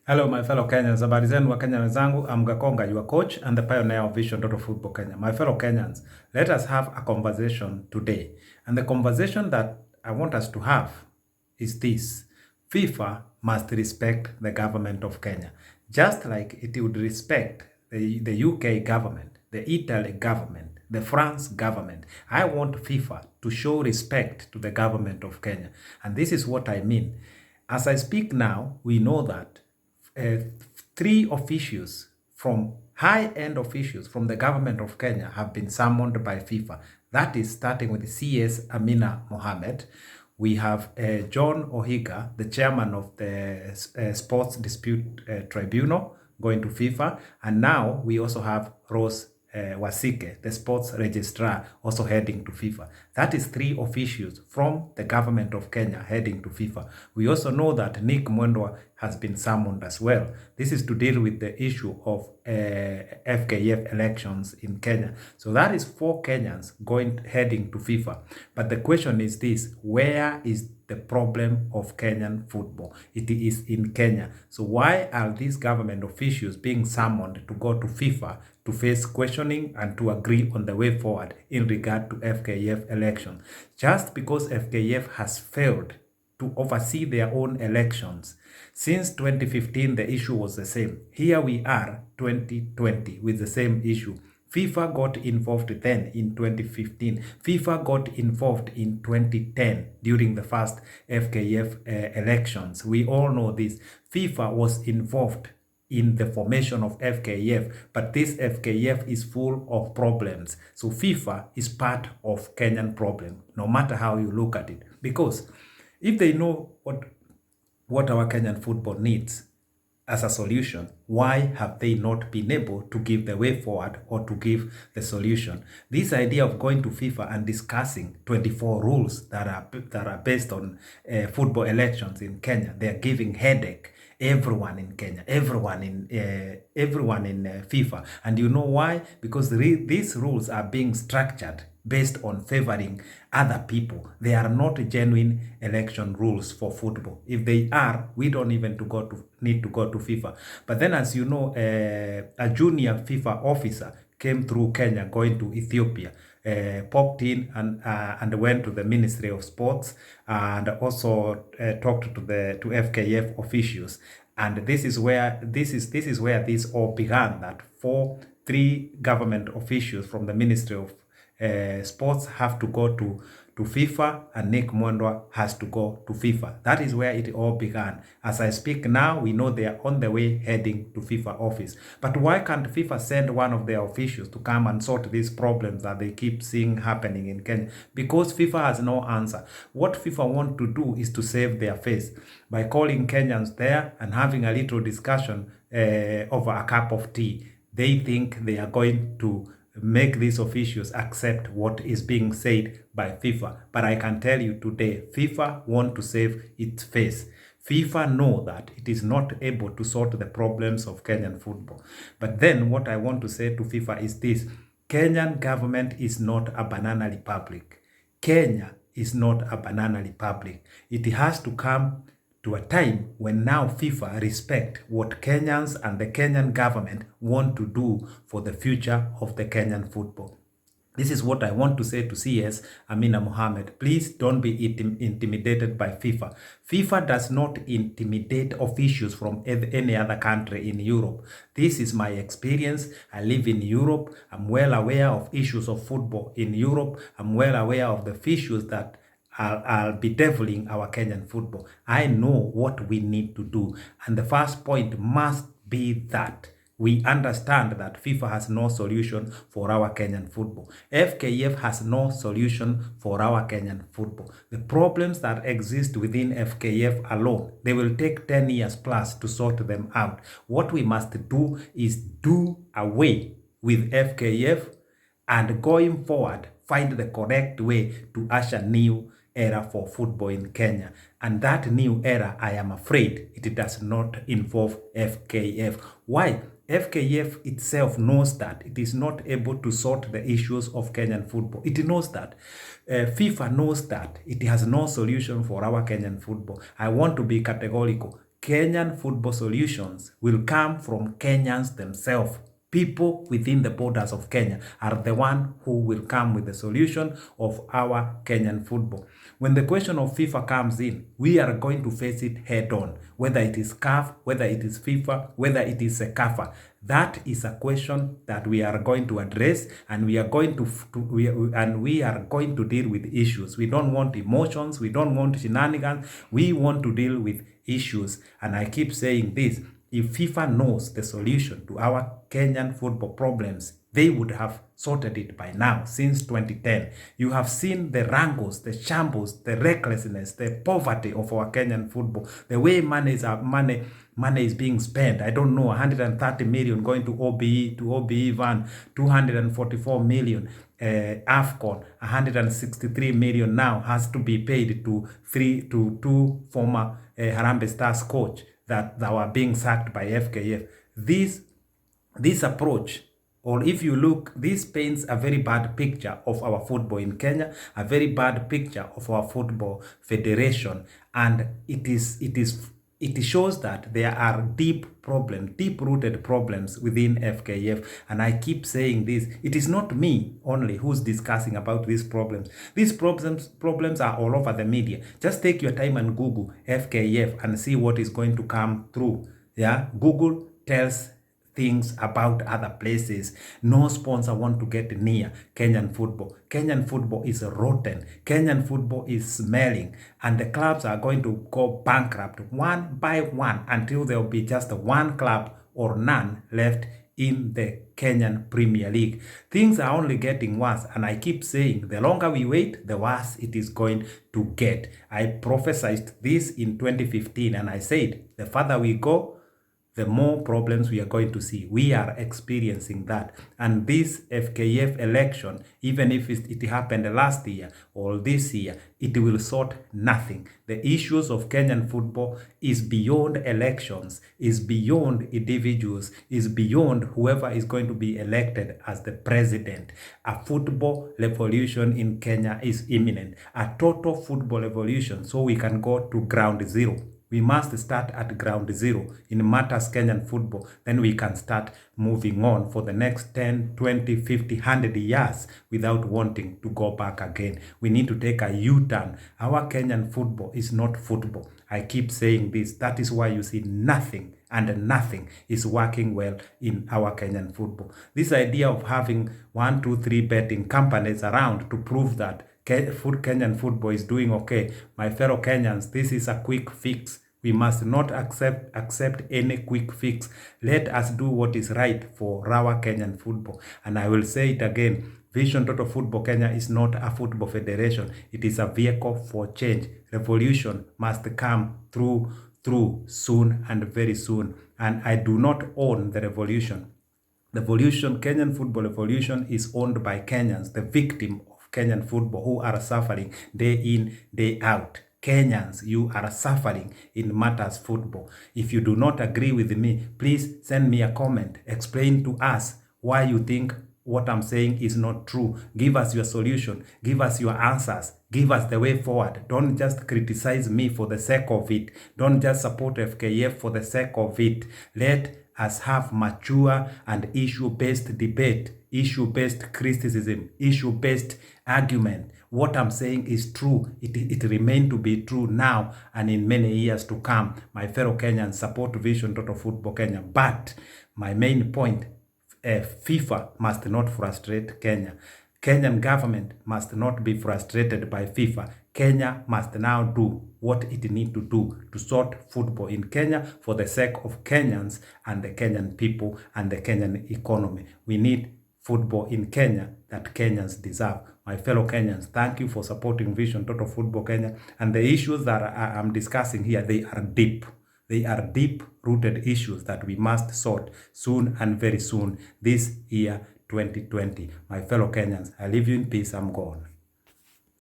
Hello, my fellow Kenyans. Habari zenu wa Kenya wenzangu. I'm Gakonga, your coach and the pioneer of Vision Total Football Kenya. My fellow Kenyans, let us have a conversation today. And the conversation that I want us to have is this. FIFA must respect the government of Kenya. Just like it would respect the UK government, the Italy government, the France government. I want FIFA to show respect to the government of Kenya. And this is what I mean. As I speak now, we know that uh, three officials from high-end officials from the government of Kenya have been summoned by FIFA. That is starting with CS Amina Mohamed. We have John Ohiga, the chairman of the Sports Dispute Tribunal, going to FIFA. And now we also have Rose Wasike, the sports registrar, also heading to FIFA. That is three officials from the government of Kenya heading to FIFA. We also know that Nick Mwendwa has been summoned as well. This is to deal with the issue of FKF elections in Kenya. So that is four Kenyans heading to FIFA. But the question is this: where is the problem of Kenyan football? It is in Kenya. So why are these government officials being summoned to go to FIFA to face questioning and to agree on the way forward in regard to FKF elections? Just because FKF has failed to oversee their own elections. Since 2015, the issue was the same. Here we are, 2020, with the same issue. FIFA got involved then in 2015. FIFA got involved in 2010 during the first FKF elections. We all know this. FIFA was involved in the formation of FKF, but this FKF is full of problems. So FIFA is part of Kenyan problem, no matter how you look at it. Because if they know what our Kenyan football needs as a solution, why have they not been able to give the way forward or to give the solution? This idea of going to FIFA and discussing 24 rules that are based on football elections in Kenya, they are giving headache everyone in Kenya, everyone in FIFA. And you know why? Because these rules are being structured based on favoring other people. They are not genuine election rules for football. If they are, we don't even need to go to FIFA. But then, as you know, a junior FIFA officer came through Kenya going to Ethiopia, popped in and went to the Ministry of Sports and also talked to FKF officials. And this is where this all began. That three government officials from the Ministry of Sports have to go to FIFA, and Nick Mwendwa has to go to FIFA. That is where it all began. As I speak now, we know they are on the way heading to FIFA office. But why can't FIFA send one of their officials to come and sort these problems that they keep seeing happening in Kenya? Because FIFA has no answer. What FIFA want to do is to save their face by calling Kenyans there and having a little discussion over a cup of tea. They think they are going to make these officials accept what is being said by FIFA. But I can tell you today, FIFA want to save its face. FIFA know that it is not able to sort the problems of Kenyan football. But then what I want to say to FIFA is this: Kenyan government is not a banana republic. Kenya is not a banana republic. It has to come to a time when now FIFA respect what Kenyans and the Kenyan government want to do for the future of the Kenyan football. This is what I want to say to CS Amina Mohamed. Please don't be intimidated by FIFA. FIFA does not intimidate officials from any other country in Europe. This is my experience. I live in Europe. I'm well aware of issues of football in Europe. I'm well aware of the issues that I'll be deviling our Kenyan football. I know what we need to do. And the first point must be that we understand that FIFA has no solution for our Kenyan football. FKF has no solution for our Kenyan football. The problems that exist within FKF alone, they will take 10 years plus to sort them out. What we must do is do away with FKF and going forward, find the correct way to usher new era for football in Kenya. And that new era, I am afraid, it does not involve FKF. Why? FKF itself knows that it is not able to sort the issues of Kenyan football. It knows that. FIFA knows that it has no solution for our Kenyan football. I want to be categorical. Kenyan football solutions will come from Kenyans themselves. People within the borders of Kenya are the one who will come with the solution of our Kenyan football. When the question of FIFA comes in, we are going to face it head on, whether it is CAF, whether it is FIFA, whether it is CECAFA. That is a question that we are going to address, and we are going to deal with issues. We don't want emotions, we don't want shenanigans, we want to deal with issues. And I keep saying this, if FIFA knows the solution to our Kenyan football problems, they would have sorted it by now, since 2010. You have seen the wrangles, the shambles, the recklessness, the poverty of our Kenyan football, the way money is being spent. I don't know, 130 million going to OBE Van, 244 million. AFCON, 163 million now has to be paid to two former Harambee Stars coach that were being sacked by FKF. This approach, or if you look, this paints a very bad picture of our football in Kenya, a very bad picture of our football federation, and it shows that there are deep-rooted problems within FKF. And I keep saying this, it is not me only who's discussing about these problems. These problems are all over the media. Just take your time and Google FKF and see what is going to come through. Yeah, Google tells things about other places. No sponsor want to get near Kenyan football. Kenyan football is rotten. Kenyan football is smelling, and the clubs are going to go bankrupt one by one until there will be just one club or none left in the Kenyan Premier League. Things are only getting worse, and I keep saying the longer we wait, the worse it is going to get. I prophesied this in 2015, and I said the further we go, the more problems we are going to see. We are experiencing that. And this FKF election, even if it happened last year or this year, it will sort nothing. The issues of Kenyan football is beyond elections, is beyond individuals, is beyond whoever is going to be elected as the president. A football revolution in Kenya is imminent. A total football revolution, so we can go to ground zero. We must start at ground zero in matters Kenyan football. Then we can start moving on for the next 10, 20, 50, 100 years without wanting to go back again. We need to take a U-turn. Our Kenyan football is not football. I keep saying this. That is why you see nothing and nothing is working well in our Kenyan football. This idea of having 1, 2, 3 betting companies around to prove that Kenyan football is doing okay. My fellow Kenyans, this is a quick fix. We must not accept any quick fix. Let us do what is right for our Kenyan football. And I will say it again, Vision Total Football Kenya is not a football federation. It is a vehicle for change. Revolution must come through soon and very soon. And I do not own the revolution. The Kenyan football revolution is owned by Kenyans, the victim of Kenyan football, who are suffering day in, day out. Kenyans, you are suffering in matters football. If you do not agree with me, please send me a comment. Explain to us why you think what I'm saying is not true. Give us your solution. Give us your answers. Give us the way forward. Don't just criticize me for the sake of it. Don't just support FKF for the sake of it. Let us have mature and issue-based debate, issue-based criticism, issue-based argument. What I'm saying is true. It remains to be true now and in many years to come. My fellow Kenyans, support Vision Total Football Kenya. But my main point, FIFA must not frustrate Kenya. Kenyan government must not be frustrated by FIFA. Kenya must now do what it needs to do to sort football in Kenya for the sake of Kenyans and the Kenyan people and the Kenyan economy. We need football in Kenya that Kenyans deserve. My fellow Kenyans, thank you for supporting Vision Total Football Kenya. And the issues that I'm discussing here, they are deep. They are deep-rooted issues that we must sort soon and very soon this year, 2020. My fellow Kenyans, I leave you in peace. I'm gone.